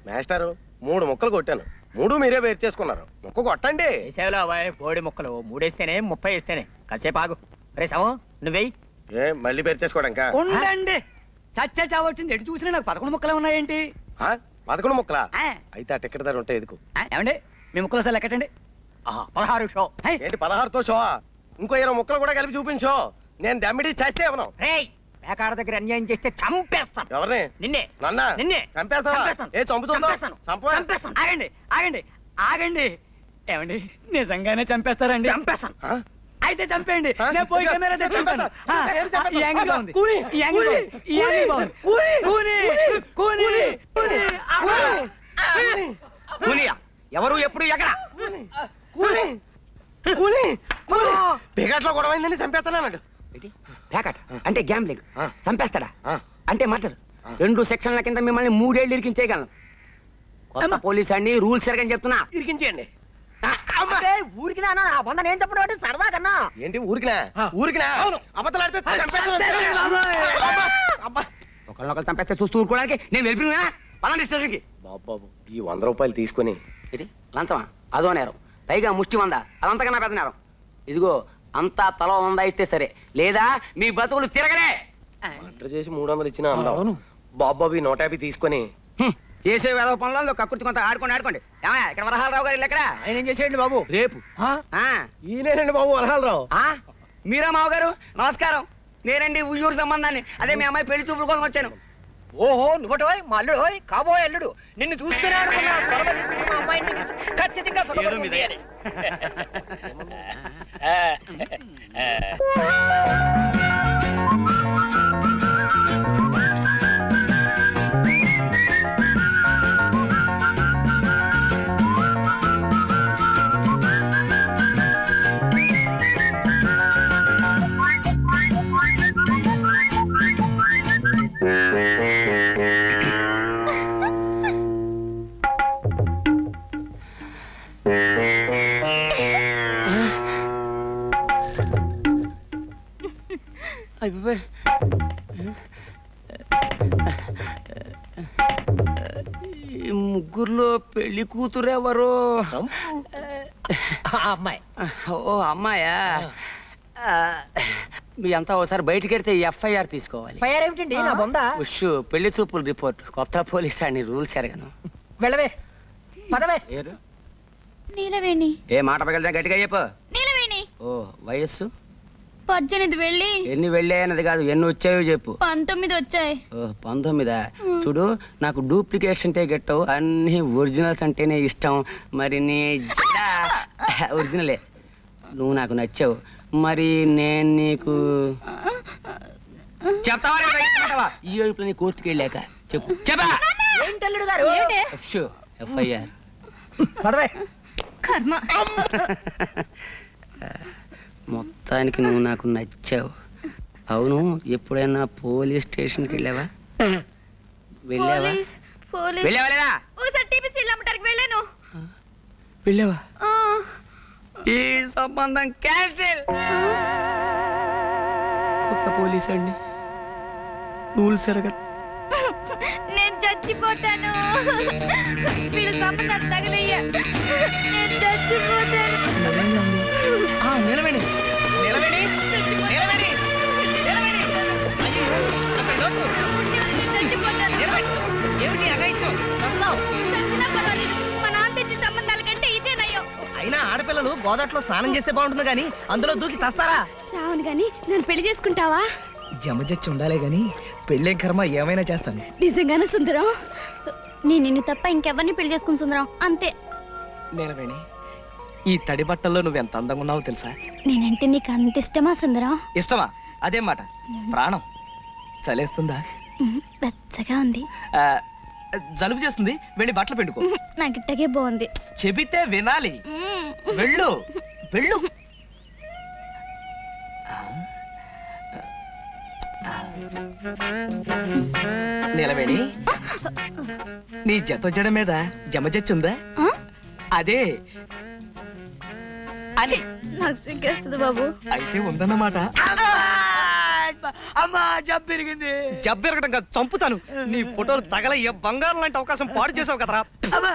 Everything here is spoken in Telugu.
మాస్టారు 3 ముక్కలు కొట్టాను, 3 మీరే వేరు చేసుకున్నారు. ముక్క కొట్టండి. వేసేవలో బోడి ముక్కలు 3 వేస్తేనే 30 వేస్తేనే. కాసేపు ఆగు. రే సమో నువ్వేయి. ఏ మళ్ళీ వేరు చేసుకోవడానికి ఉండండి. చచ్చా చావచ్చింది. ఎటు చూసినా నాకు 11 ముక్కలే ఉన్నాయేంటి? 11 ముక్కలా? అయితే ఆ టికెట్ ధర ఉంటాయి ఎదుకు. ఏమండి మీ ముక్కలు సార్ లెక్కటండి. 16 షో. ఏంటి 16తో షో? ఇంకో 20 ముక్కలు కూడా కలిపి చూపించో. నేను దమ్మిడి చేస్తే ఇవ్వను. పేకాడ దగ్గర అన్యాయం చేస్తే చంపేస్తాను. ఎవరిని? నిన్నే. నన్నా? నిన్నే చంపేస్తావా? ఏ చంపుతాను. ఆగండి ఆగండి ఆగండి. ఏమండి నిజంగానే చంపేస్తారండి? చంపేస్తాను. అయితే చంపేయండి. నేను పోయి కెమెరా తెచ్చుకుంటాను. ఈ యాంగిల్ బాగుంది. ఈ యాంగిల్ బాగుంది. ఈ యాంగిల్ బాగుంది. కూని కూని కూనియా ఎవరు ఎప్పుడు ఎక్కడ? పేకాట్లో గొడవైందని చంపేస్తానన్నాడు. పేకాట అంటే గ్యాంబ్లింగ్. చంపేస్తాడా అంటే మటర్. 2 సెక్షన్ల కింద మిమ్మల్ని 3 ఏళ్ళు ఇరికించేయగలను. కొత్త పోలీస్ అండి, రూల్స్ ఎరగని చెప్తున్నా. ఇరికించేయండి. ఊరికినా నా బొంద నేను చెప్పడం అంటే సరదా కన్నా. ఏంటి ఊరికినా? ఊరికినా అబద్ధాలాడితే ఒకళ్ళొకళ్ళు చంపేస్తే చూస్తూ ఊరుకోవడానికి నేను వెళ్ళిపోయినా పలాంటి స్టేషన్కి. బాబు ఈ 100 రూపాయలు తీసుకొని లంచమా? అదో నేరం. పైగా ముష్టి వంద, అదంతకన్నా పెద్ద నేరం. ఇదిగో అంతా తల 100 ఇస్తే సరే, లేదా మీ బతుకులు తిరగలే. మర్డర్ చేసి 300 ఇచ్చినా అందం. బాబు ఈ 150 తీసుకొని చేసే వేద పనులలో కక్కుర్తి కొంత ఆడుకోండి. ఏమయ్యా ఇక్కడ వరహాలరావు గారు ఇల్లు ఎక్కడ? ఆయన ఏం చేసేయండి బాబు? రేపు. ఈయనేనండి బాబు వరహాలరావు. మీరా మావగారు? నమస్కారం. నేనండి ఉయ్యూరు సంబంధాన్ని. అదే మీ అమ్మాయి పెళ్లి చూపుల కోసం వచ్చాను. ఓహో నువ్వటోయ్ మా అల్లుడు కాబోయే అల్లుడు. నిన్ను చూస్తూనే అనుకున్నా చొరబడి చూసి మా అమ్మాయిని ఖచ్చితంగా ఈ ముగ్గురులో పెళ్లి కూతురు ఎవరు? అమ్మాయి. ఓ అమ్మాయా? మీ అంతా ఒకసారి బయటికి వెళ్తే FIR తీసుకోవాలి. ఏమిటండి నా బొంద? పెళ్లి చూపుల రిపోర్ట్. కొత్త పోలీస్ అని రూల్స్ ఎరగను. వెళ్ళవే పదవే. నీలవేణి. ఏ మాట పగలదా గట్టిగా చెప్పు. నీలవేణి. ఓ వయస్సు 18 వెళ్ళి. ఎన్ని వెళ్ళాయన్నది కాదు, ఎన్ని వచ్చాయో చెప్పు. 19 వచ్చాయి. 19. చూడు నాకు డూప్లికేట్స్ అంటే గెట్టవు, అన్ని ఒరిజినల్స్ అంటేనే ఇష్టం. మరి నీ ఒరిజినలే. నువ్వు నాకు నచ్చావు, మరి నేను నీకు చెప్తావా? ఈ ఏడుపులని కోర్టుకి వెళ్ళాక చెప్పు. చెప్పా FIR. మొత్తానికి నువ్వు నాకు నచ్చావు. అవును, ఎప్పుడైనా పోలీస్ స్టేషన్కి వెళ్ళావా? వెళ్ళావా? వెళ్ళావా? ఈ సంబంధం క్యాన్సిల్. కొత్త పోలీస్ అండి, రూల్స్ ఎరగదు. నేను చచ్చిపోతాను. వీళ్ళ సంబంధాలు తగలయ్యా. నేను చచ్చిపోతాను. నిలబడి నిలబడి నిలబడి ఏమిటి అగాయిచ్చు? చచ్చినా పర్వాలేదు, మా నాన్న తెచ్చిన సంబంధాల కంటే ఇదే నయ్యో. అయినా ఆడపిల్లలు గోదాట్లో స్నానం చేస్తే బాగుంటుంది గాని అందులో దూకి చస్తారా? చావును గాని నన్ను పెళ్లి చేసుకుంటావా? జమజచ్చి ఉండాలే గాని పెళ్ళేం కర్మ, ఏమైనా చేస్తాను. నిజంగానే సుందరం? నేను నిన్ను తప్ప ఇంకెవరిని పెళ్లి చేసుకుని సుందరం అంతే. నిలబడి ఈ తడి బట్టల్లో నువ్వెంత అందంగా ఉన్నావో తెలుసా? నేనంటే నీకు అంత ఇష్టమా సుందరం? ఇష్టమా? అదేం మాట. ప్రాణం. చలేస్తుందా? వెచ్చగా ఉంది. జలుబు చేస్తుంది, వెళ్ళి బట్టలు పిండుకో. నాకు ఇట్టగే బాగుంది. చెబితే వినాలి. వెళ్ళు వెళ్ళు. నిలబడి నీ జత మీద జమజచ్చుందా? అదే నాకు సిగ్గేస్తుంది బాబు. అయితే ఉందన్నమాట. అమ్మా జబ్బు పెరిగింది. జబ్బెరగడం కాదు, చంపుతాను. నీ ఫోటోలు తగలయ్యే బంగారం లాంటి అవకాశం పాడు చేసావు కదరా. అమ్మా